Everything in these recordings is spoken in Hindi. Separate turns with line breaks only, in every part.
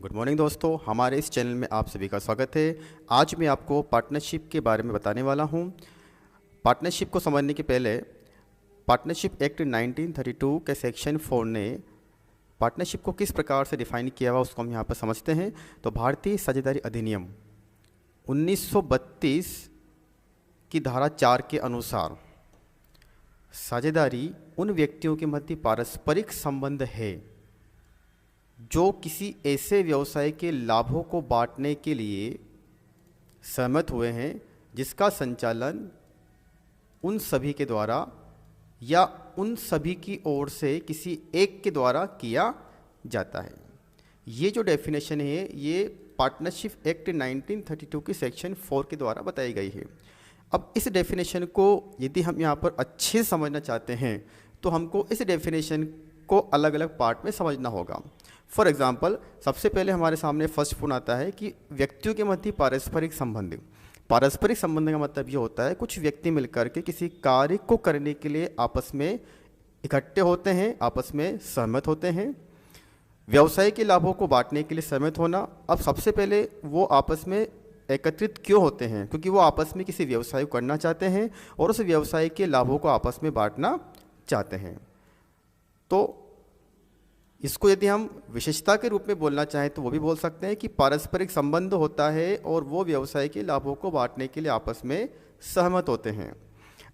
गुड मॉर्निंग दोस्तों, हमारे इस चैनल में आप सभी का स्वागत है। आज मैं आपको पार्टनरशिप के बारे में बताने वाला हूं। पार्टनरशिप को समझने के पहले पार्टनरशिप एक्ट 1932 के सेक्शन 4 ने पार्टनरशिप को किस प्रकार से डिफाइन किया हुआ उसको हम यहाँ पर समझते हैं। तो भारतीय साझेदारी अधिनियम 1932 की धारा 4 के अनुसार साझेदारी उन व्यक्तियों के मध्य पारस्परिक संबंध है जो किसी ऐसे व्यवसाय के लाभों को बांटने के लिए सहमत हुए हैं जिसका संचालन उन सभी के द्वारा या उन सभी की ओर से किसी एक के द्वारा किया जाता है। ये जो डेफिनेशन है ये पार्टनरशिप एक्ट 1932 के सेक्शन 4 के द्वारा बताई गई है। अब इस डेफिनेशन को यदि हम यहाँ पर अच्छे से समझना चाहते हैं तो हमको इस डेफिनेशन को अलग अलग पार्ट में समझना होगा। फॉर एग्जाम्पल, सबसे पहले हमारे सामने फर्स्ट पॉइंट आता है कि व्यक्तियों के मध्य पारस्परिक संबंध। पारस्परिक संबंध का मतलब ये होता है कुछ व्यक्ति मिलकर के किसी कार्य को करने के लिए आपस में इकट्ठे होते हैं, आपस में सहमत होते हैं। व्यवसाय के लाभों को बांटने के लिए सहमत होना। अब सबसे पहले वो आपस में एकत्रित क्यों होते हैं? क्योंकि वो आपस में किसी व्यवसाय को करना चाहते हैं और उस व्यवसाय के लाभों को आपस में बांटना चाहते हैं। तो इसको यदि हम विशेषता के रूप में बोलना चाहें तो वो भी बोल सकते हैं कि पारस्परिक संबंध होता है और वो व्यवसाय के लाभों को बांटने के लिए आपस में सहमत होते हैं।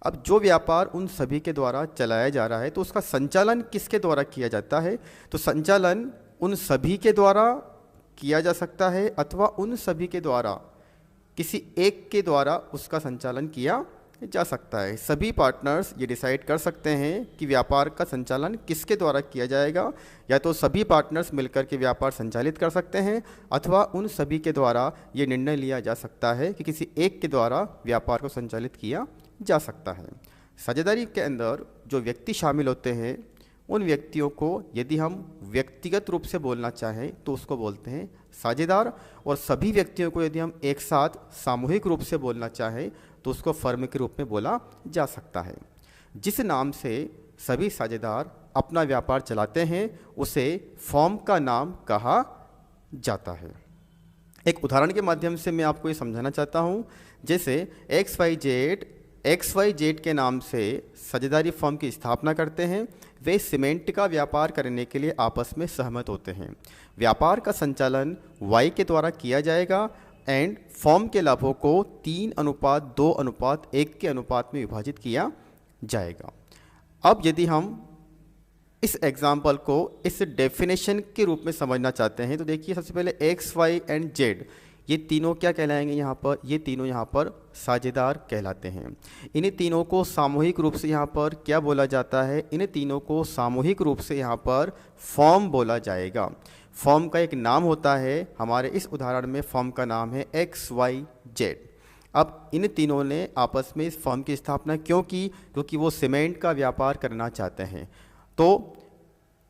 अब जो व्यापार उन सभी के द्वारा चलाया जा रहा है तो उसका संचालन किसके द्वारा किया जाता है? तो संचालन उन सभी के द्वारा किया जा सकता है अथवा उन सभी के द्वारा किसी एक के द्वारा उसका संचालन किया जा सकता है। सभी पार्टनर्स ये डिसाइड कर सकते हैं कि व्यापार का संचालन किसके द्वारा किया जाएगा। या तो सभी पार्टनर्स मिलकर के व्यापार संचालित कर सकते हैं अथवा उन सभी के द्वारा ये निर्णय लिया जा सकता है कि किसी एक के द्वारा व्यापार को संचालित किया जा सकता है। साझेदारी के अंदर जो व्यक्ति शामिल होते हैं उन व्यक्तियों को यदि हम व्यक्तिगत रूप से बोलना चाहें तो उसको बोलते हैं साझेदार, और सभी व्यक्तियों को यदि हम एक साथ सामूहिक रूप से बोलना चाहें तो उसको फर्म के रूप में बोला जा सकता है। जिस नाम से सभी साझेदार अपना व्यापार चलाते हैं उसे फर्म का नाम कहा जाता है। एक उदाहरण के माध्यम से मैं आपको ये समझाना चाहता हूँ। जैसे XYZ के नाम से साझेदारी फर्म की स्थापना करते हैं। वे सीमेंट का व्यापार करने के लिए आपस में सहमत होते हैं। व्यापार का संचालन Y के द्वारा किया जाएगा एंड फर्म के लाभों को 3:2:1 के अनुपात में विभाजित किया जाएगा। अब यदि हम इस एग्जाम्पल को इस डेफिनेशन के रूप में समझना चाहते हैं तो देखिए, सबसे पहले X, Y एंड Z ये तीनों क्या कहलाएंगे यहाँ पर? ये तीनों यहाँ पर साझेदार कहलाते हैं। इन्हीं तीनों को सामूहिक रूप से यहाँ पर क्या बोला जाता है? इन्हीं तीनों को सामूहिक रूप से यहाँ पर फर्म बोला जाएगा। फर्म का एक नाम होता है, हमारे इस उदाहरण में फर्म का नाम है XYZ। अब इन तीनों ने आपस में इस फर्म की स्थापना क्यों की? क्योंकि वो सीमेंट का व्यापार करना चाहते हैं। तो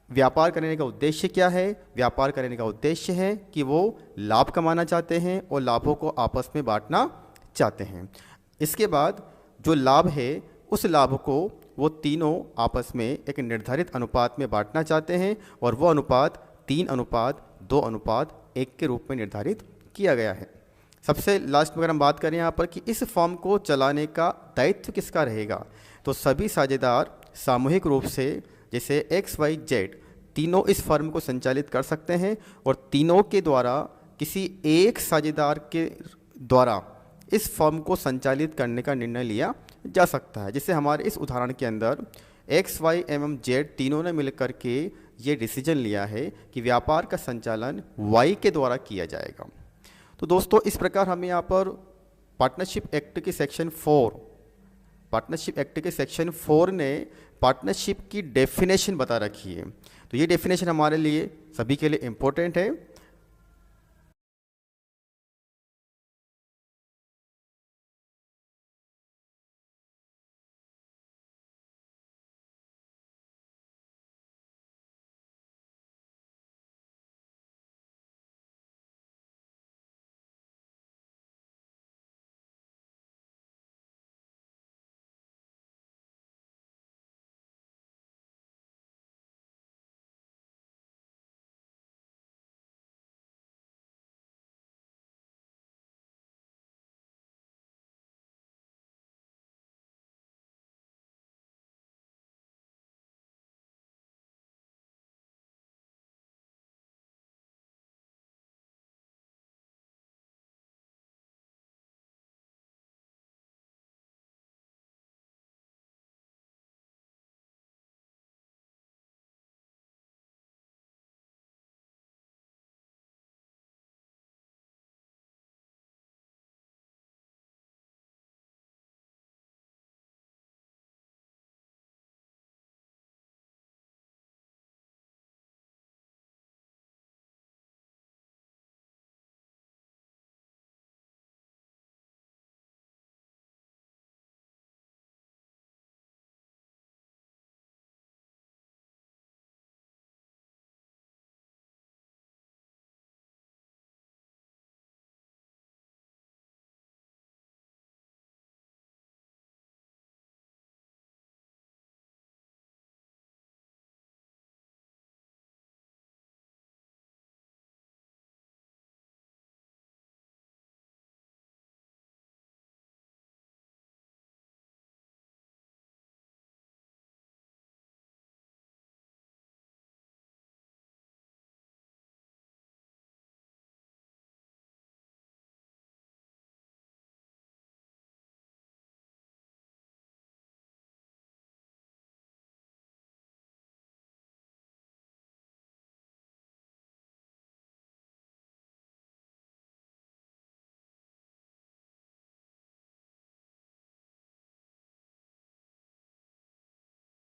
व्यापार करने का उद्देश्य क्या है? व्यापार करने का उद्देश्य है कि वो लाभ कमाना चाहते हैं और लाभों को आपस में बांटना चाहते हैं। इसके बाद जो लाभ है उस लाभ को वो तीनों आपस में एक निर्धारित अनुपात में बांटना चाहते हैं और वो अनुपात 3:2:1 के रूप में निर्धारित किया गया है। सबसे लास्ट में अगर हम बात करें यहाँ पर कि इस फर्म को चलाने का दायित्व किसका रहेगा, तो सभी साझेदार सामूहिक रूप से जैसे XYZ तीनों इस फर्म को संचालित कर सकते हैं और तीनों के द्वारा किसी एक साझेदार के द्वारा इस फर्म को संचालित करने का निर्णय लिया जा सकता है। जैसे हमारे इस उदाहरण के अंदर X, Y एवं Z तीनों ने मिलकर के ये डिसीजन लिया है कि व्यापार का संचालन Y के द्वारा किया जाएगा। तो दोस्तों, इस प्रकार हमें यहाँ पर पार्टनरशिप एक्ट के सेक्शन 4 ने पार्टनरशिप की डेफिनेशन बता रखी है। तो ये डेफिनेशन हमारे लिए सभी के लिए इम्पोर्टेंट है।